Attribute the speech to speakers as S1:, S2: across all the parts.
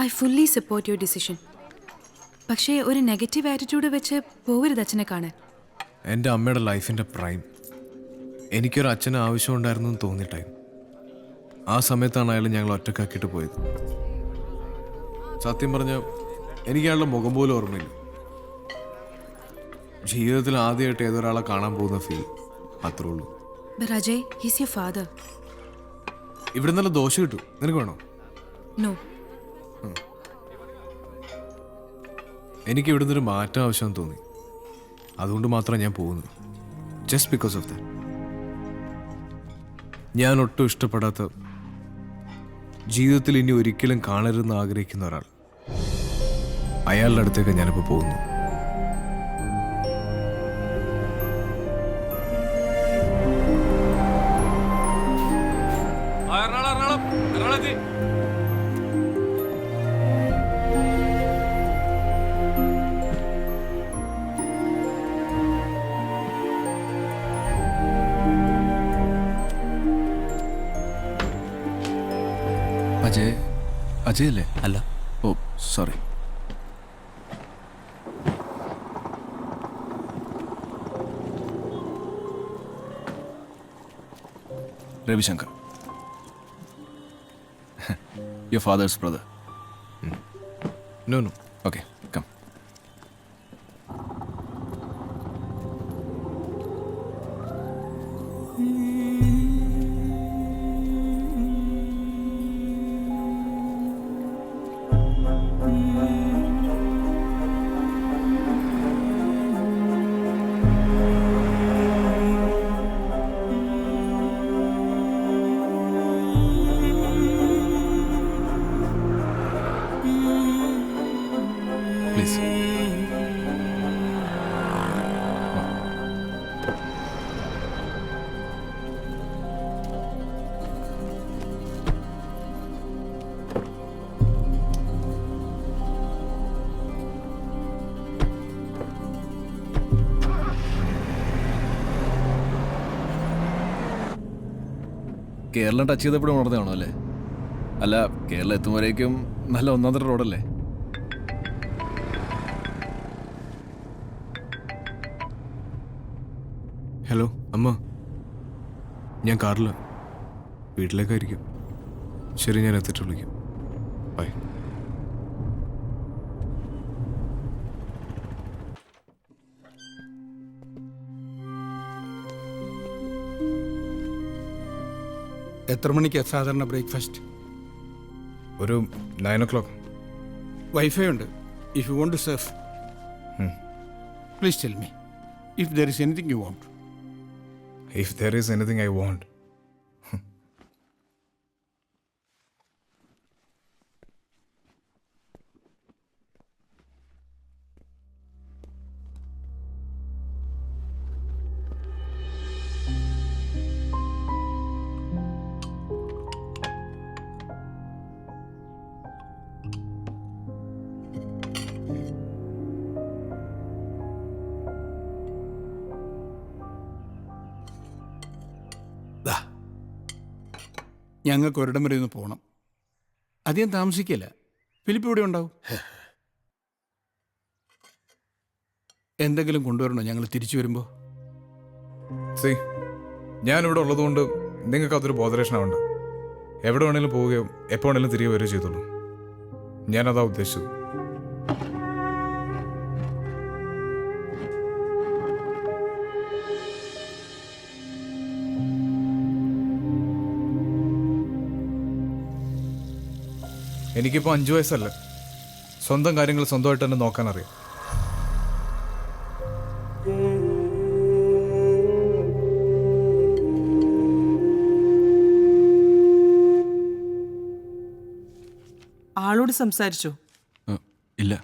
S1: I fully support your decision. പക്ഷേ ഒരു negative attitude വെച്ച് പോകരുത് അച്ഛനെ കാണാൻ.
S2: എൻ്റെ അമ്മയുടെ ലൈഫിൻ്റെ പ്രൈം. എനിക്കൊരു അച്ഛന് ആവശ്യമുണ്ടായിരുന്നു എന്ന് തോന്നിയ ടൈം. ആ സമയത്താണ് അയാൾ ഞങ്ങൾ ഒറ്റക്കാക്കിയിട്ട് പോയത്. സത്യം പറഞ്ഞ എനിക്ക് അയാളുടെ മുഖം പോലും ഓർമ്മയില്ല. ജീവിതത്തിൽ ആദ്യമായിട്ട് ഏതൊരാളെ കാണാൻ പോകുന്ന ഫീൽ, അത്രേ ഉള്ളൂ.
S1: But Ajay, he's your father.
S2: ഇവിടെ നല്ല ദോശ കിട്ടും, നിനക്ക് വേണോ?
S1: No.
S2: എനിക്ക് ഇവിടുന്ന് ഒരു മാറ്റം ആവശ്യമെന്ന് തോന്നി. അതുകൊണ്ട് മാത്രം ഞാൻ പോകുന്നത്. Just because of that. ഞാൻ ഒട്ടും ഇഷ്ടപ്പെടാത്ത, ജീവിതത്തിൽ ഇനി ഒരിക്കലും കാണരുതെന്ന് ആഗ്രഹിക്കുന്ന ഒരാൾ, അയാളുടെ അടുത്തേക്ക് ഞാനിപ്പോൾ പോകുന്നു.
S3: അജയ് അല്ലേ? അല്ല. Oh sorry. Ravishankar, your father's brother.
S2: No no.
S3: Okay, come. Please. Keralam touch ചെയ്തപ്പോഴും ഉണർന്നതാണോ അല്ലേ? അല്ല, കേരളം എത്തുമ്പോഴേക്കും നല്ല ഒന്നാന്തര റോഡല്ലേ?
S2: ഹലോ അമ്മ, ഞാൻ കാറില്ല, വീട്ടിലേക്കായിരിക്കും. ശരി, ഞാൻ എത്തിയിട്ട് വിളിക്കാം. ബൈ.
S4: എത്ര മണിക്ക് സാധാരണ ബ്രേക്ക്ഫാസ്റ്റ്?
S2: ഒരു 9 o'clock.
S4: വൈഫൈ ഉണ്ട്. If you want to surf, please tell me if there is anything you want.
S2: If there is anything I want.
S4: ഞങ്ങൾക്ക് ഒരിടം വരെ ഒന്ന് പോകണം. അധികം താമസിക്കില്ല. ഫിലിപ്പ് ഇവിടെ ഉണ്ടാവും. എന്തെങ്കിലും കൊണ്ടുവരണോ ഞങ്ങൾ തിരിച്ചു വരുമ്പോൾ?
S2: ഞാനിവിടെ ഉള്ളതുകൊണ്ട് നിങ്ങൾക്ക് അതൊരു ബോധരക്ഷണമുണ്ട്. എവിടെ വേണേലും പോവുകയോ എപ്പോൾ വേണേലും തിരികെ വരികയോ ചെയ്തോളൂ. ഞാനതാ ഉദ്ദേശിച്ചത്. എനിക്കിപ്പോൾ 5 വയസ്സല്ല. സ്വന്തം കാര്യങ്ങൾ സ്വന്തമായിട്ട് തന്നെ നോക്കാൻ അറിയാം.
S5: ആളോട് സംസാരിച്ചോ?
S3: ഇല്ല.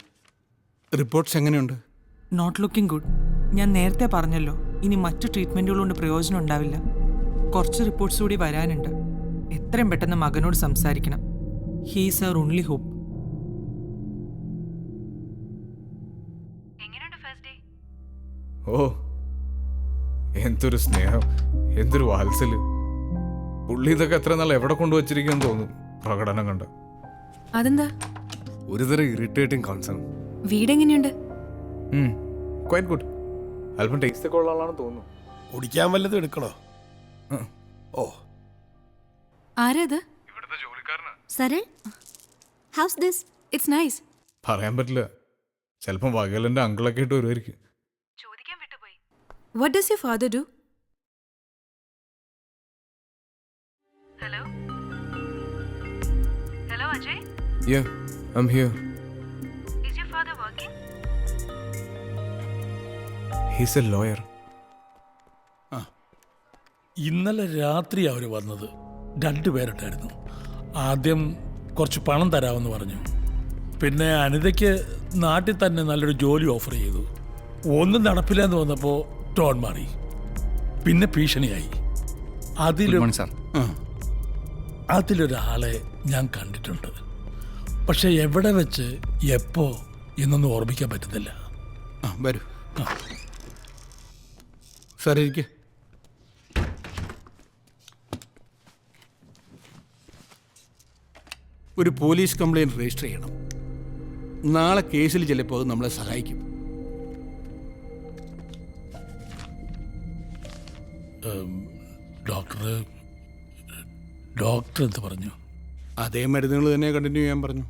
S4: റിപ്പോർട്ട്സ് എങ്ങനെയുണ്ട്?
S5: Not looking good. ഞാൻ നേരത്തെ പറഞ്ഞല്ലോ, ഇനി മറ്റു ട്രീറ്റ്മെൻറ്റുകളുകൊണ്ട് പ്രയോജനം ഉണ്ടാവില്ല. കുറച്ച് റിപ്പോർട്ട്സ് കൂടി വരാനുണ്ട്. എത്രയും പെട്ടെന്ന് മകനോട് സംസാരിക്കണം. He's our only hope.
S2: ഓ, എന്തൊരു സ്നേഹം, എന്തൊരു വാത്സല്യം. പുള്ളി ഇതൊക്കെ എത്ര നാൾ എവിടെ കൊണ്ടുവച്ചിരിക്കുമെന്ന് തോന്നും പ്രകടനം കണ്ട്.
S1: അതെന്താ?
S2: ഒരുതരം ഇറിറ്റേറ്റിംഗ് കൺസേൺ.
S1: വീടെങ്ങനെയുണ്ട്?
S2: Quite good. അല്പം ടേസ്റ്റ് ഒക്കെ ഉള്ള ആളാണെന്ന് തോന്നുന്നു.
S6: കുടിക്കാൻ വല്ലതും എടുക്കണോ? ഓ,
S1: ആരാ അത്?
S7: Saran, how's this?
S1: It's nice.
S2: പറയാൻ പറ്റില്ല. ചിലപ്പം വകലൻ്റെ അങ്കിളൊക്കെ ഇട്ട് വരുമായിരിക്കും.
S1: What does your father do? Hello? Hello, Ajay?
S2: Yeah, I'm here.
S1: Is your father working?
S2: He's a lawyer.
S6: ഇന്നലെ രാത്രി അവർ വന്നത് 2 പേരുണ്ടായിരുന്നു. ആദ്യം കുറച്ച് പണം തരാമെന്ന് പറഞ്ഞു. പിന്നെ അനിതയ്ക്ക് നാട്ടിൽ തന്നെ നല്ലൊരു ജോലി ഓഫർ ചെയ്തു. ഒന്നും നടപ്പില്ലെന്ന് വന്നപ്പോൾ ടോൺ മാറി. പിന്നെ ഭീഷണിയായി. അതിലൊരാളെ ഞാൻ കണ്ടിട്ടുണ്ട്. പക്ഷെ എവിടെ വെച്ച് എപ്പോ എന്നൊന്നും ഓർമ്മിക്കാൻ പറ്റുന്നില്ല.
S4: വരൂ സാർ, ഇരിക്കെ. ഒരു പോലീസ് കംപ്ലയിൻറ്റ് രജിസ്റ്റർ ചെയ്യണം. നാളെ കേസിൽ ചിലപ്പോൾ അത് നമ്മളെ സഹായിക്കും.
S6: ഡോക്ടർ എന്ത് പറഞ്ഞു?
S4: അതേ മരുന്നുകൾ തന്നെ കണ്ടിന്യൂ ചെയ്യാൻ പറഞ്ഞു.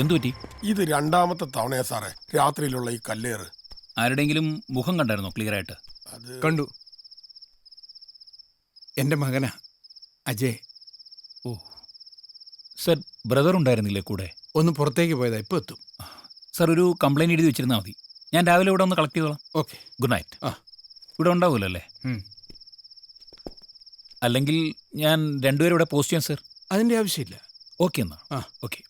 S3: എന്തുപറ്റി?
S6: ഇത് 2ാമത്തെ തവണയാ സാറേ രാത്രിയിലുള്ള ഈ കല്ലേറ്.
S3: ആരുടെയെങ്കിലും മുഖം കണ്ടായിരുന്നോ ക്ലിയർ ആയിട്ട്?
S6: അത്
S4: കണ്ടു. എൻ്റെ മകനാ അജയ്.
S3: ഓ സർ, ബ്രദർ ഉണ്ടായിരുന്നില്ലേ കൂടെ?
S4: ഒന്ന് പുറത്തേക്ക് പോയതാ, ഇപ്പോൾ എത്തും.
S3: സർ, ഒരു കംപ്ലൈൻറ്റ് എഴുതി വെച്ചിരുന്നാൽ മതി. ഞാൻ രാവിലെ ഇവിടെ ഒന്ന് കളക്ട് ചെയ്തോളാം.
S4: Okay,
S3: good night.
S4: ആ.
S3: ഇവിടെ ഉണ്ടാവുമല്ലോ അല്ലേ? അല്ലെങ്കിൽ ഞാൻ 2 പേരും ഇവിടെ പോസ്റ്റ് ചെയ്യാം സർ.
S4: അതിൻ്റെ ആവശ്യമില്ല.
S3: ഓക്കെ എന്നാ.
S4: ആ.
S3: ഓക്കെ.